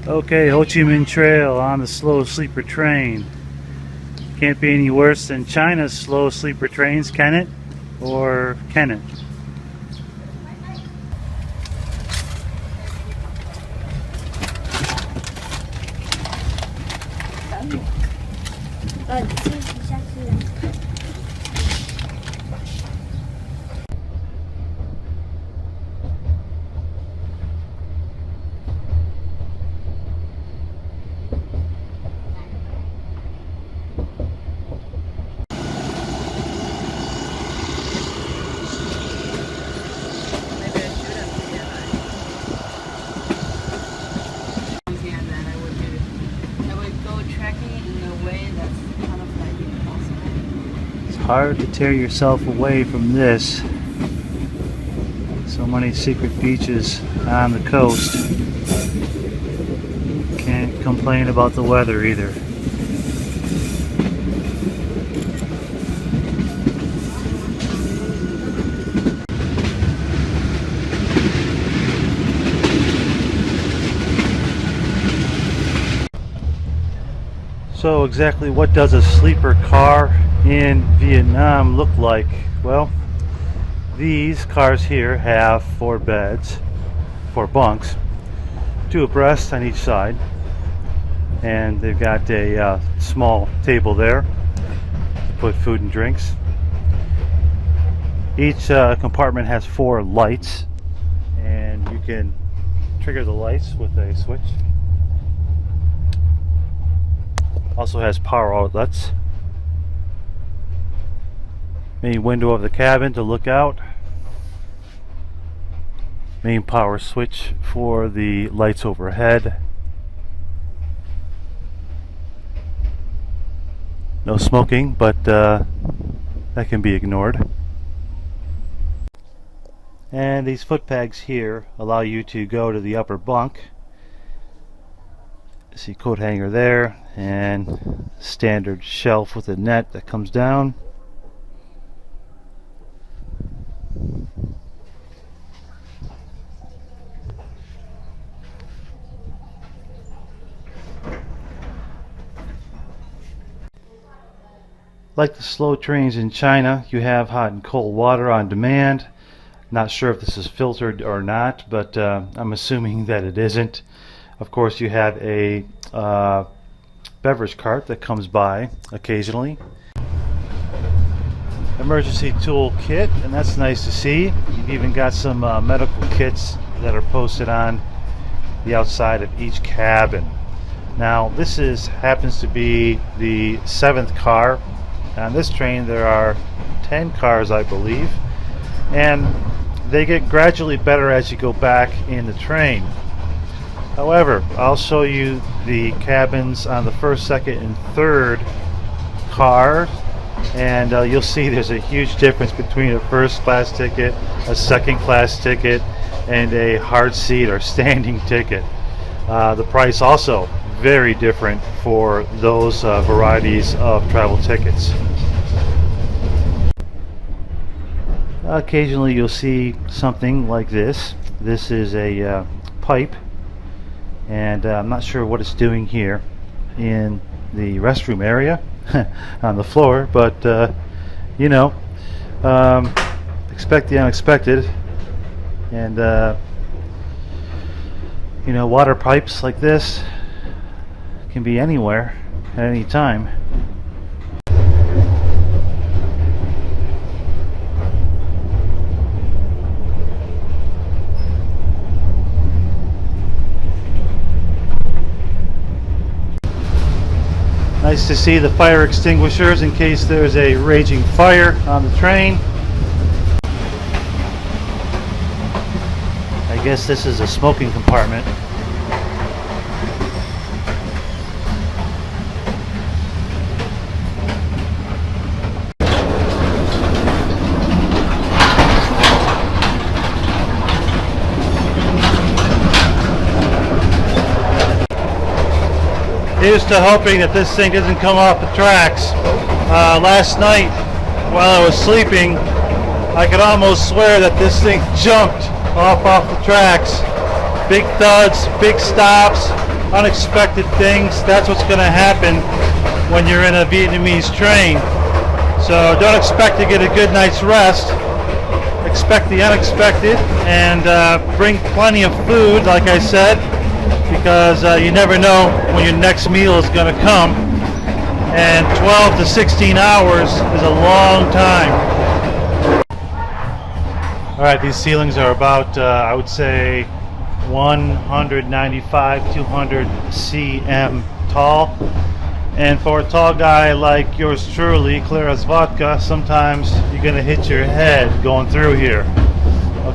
Okay, Ho Chi Minh Trail on the slow sleeper train. Can't be any worse than China's slow sleeper trains, can it? Or can it? Hard to tear yourself away from this. So many secret beaches on the coast. Can't complain about the weather either. So exactly what does a sleeper car in Vietnam look like? Well, these cars here have 4 beds, 4 bunks, 2 abreast on each side, and they've got a small table there to put food and drinks. Each compartment has 4 lights, and you can trigger the lights with a switch. Also has power outlets. Main window of the cabin to look out. Main power switch for the lights overhead. No smoking, but that can be ignored. And these foot pegs here allow you to go to the upper bunk. See coat hanger there, and standard shelf with a net that comes down. Like the slow trains in China, you have hot and cold water on demand. Not sure if this is filtered or not, but I'm assuming that it isn't. Of course, you have a beverage cart that comes by occasionally. Emergency tool kit, and that's nice to see. You've even got some medical kits that are posted on the outside of each cabin. Now, this happens to be the 7th car. On this train there are 10 cars, I believe, and they get gradually better as you go back in the train. However, I'll show you the cabins on the 1st, 2nd, and 3rd car, and you'll see there's a huge difference between a 1st class ticket, a 2nd class ticket, and a hard seat or standing ticket. The price also very different for those varieties of travel tickets. Occasionally you'll see something like this. This is a pipe, and I'm not sure what it's doing here in the restroom area on the floor, but you know, expect the unexpected. And you know, water pipes like this can be anywhere at any time. Nice to see the fire extinguishers in case there's a raging fire on the train. I guess this is a smoking compartment. Here's to hoping that this thing doesn't come off the tracks. Last night, while I was sleeping, I could almost swear that this thing jumped off the tracks. Big thuds, big stops, unexpected things. That's what's going to happen when you're in a Vietnamese train. So don't expect to get a good night's rest. Expect the unexpected, and bring plenty of food, like I said, because you never know when your next meal is going to come. And 12 to 16 hours is a long time. Alright, these ceilings are about, I would say, 195, 200 cm tall. And for a tall guy like yours truly, clear as vodka, sometimes you're going to hit your head going through here.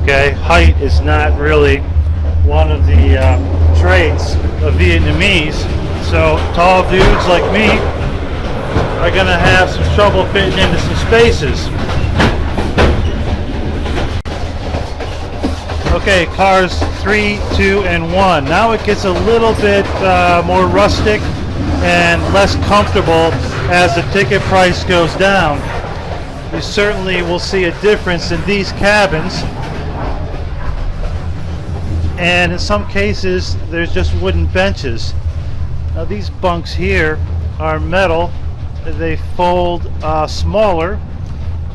Okay, height is not really one of the traits of Vietnamese. So tall dudes like me are going to have some trouble fitting into some spaces. Okay, cars 3, 2, and 1. Now it gets a little bit more rustic and less comfortable as the ticket price goes down. You certainly will see a difference in these cabins, and in some cases there's just wooden benches. Now these bunks here are metal. They fold smaller,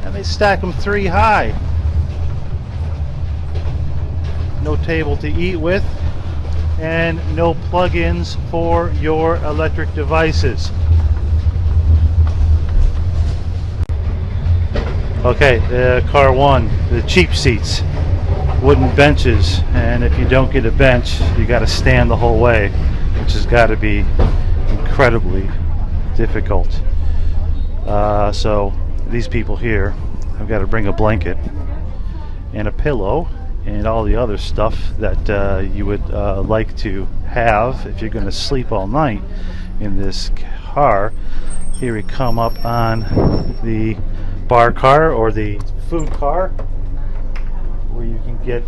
and they stack them 3 high. No table to eat with, and no plug-ins for your electric devices. Okay, car 1, the cheap seats, wooden benches, and if you don't get a bench, you got to stand the whole way, which has got to be incredibly difficult. So these people here have got to bring a blanket and a pillow and all the other stuff that you would like to have if you're going to sleep all night in this car. Here we come up on the bar car, or the food car, where you can get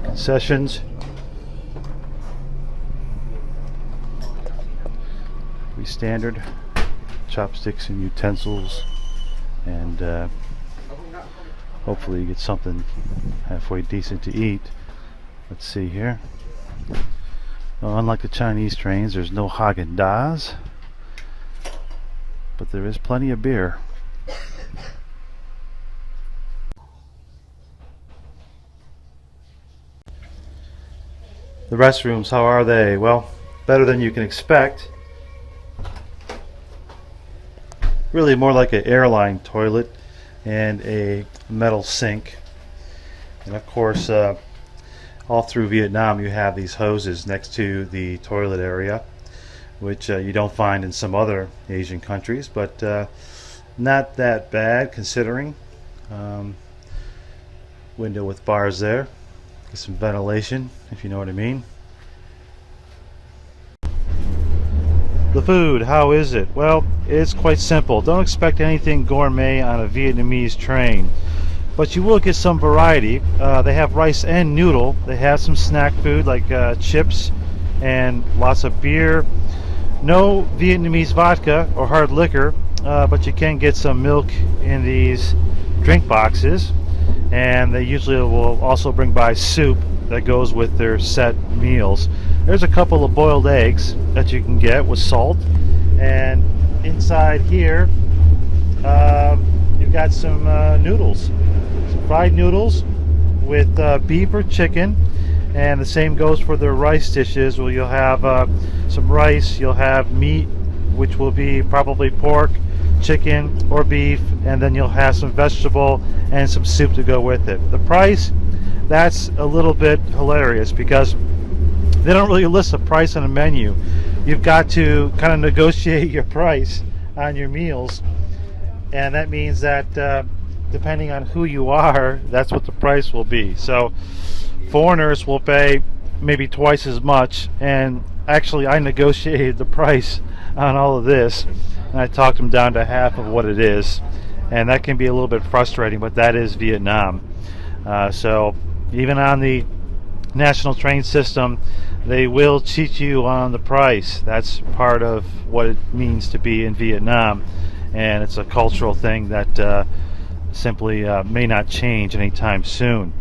concessions. We standard chopsticks and utensils, and hopefully you get something halfway decent to eat. Let's see here. Well, unlike the Chinese trains, there's no Haagen-Dazs, but there is plenty of beer. The restrooms, how are they? Well, better than you can expect. Really more like an airline toilet and a metal sink. And of course, all through Vietnam you have these hoses next to the toilet area, which you don't find in some other Asian countries, but not that bad considering. Window with bars there, get some ventilation, if you know what I mean. The food, how is it? Well, it's quite simple. Don't expect anything gourmet on a Vietnamese train, but you will get some variety. They have rice and noodle. They have some snack food like chips and lots of beer. No Vietnamese vodka or hard liquor, but you can get some milk in these drink boxes, and they usually will also bring by soup that goes with their set meals. There's a couple of boiled eggs that you can get with salt, and inside here you've got some noodles, some fried noodles with beef or chicken, and the same goes for their rice dishes, where you'll have some rice, you'll have meat, which will be probably pork, chicken, or beef, and then you'll have some vegetable and some soup to go with it. The price, that's a little bit hilarious because they don't really list a price on a menu. You've got to kind of negotiate your price on your meals, and that means that depending on who you are, that's what the price will be. So foreigners will pay maybe twice as much, and actually I negotiated the price on all of this, and I talked them down to half of what it is, and that can be a little bit frustrating, but that is Vietnam. So even on the national train system, they will cheat you on the price. That's part of what it means to be in Vietnam, and it's a cultural thing that simply may not change anytime soon.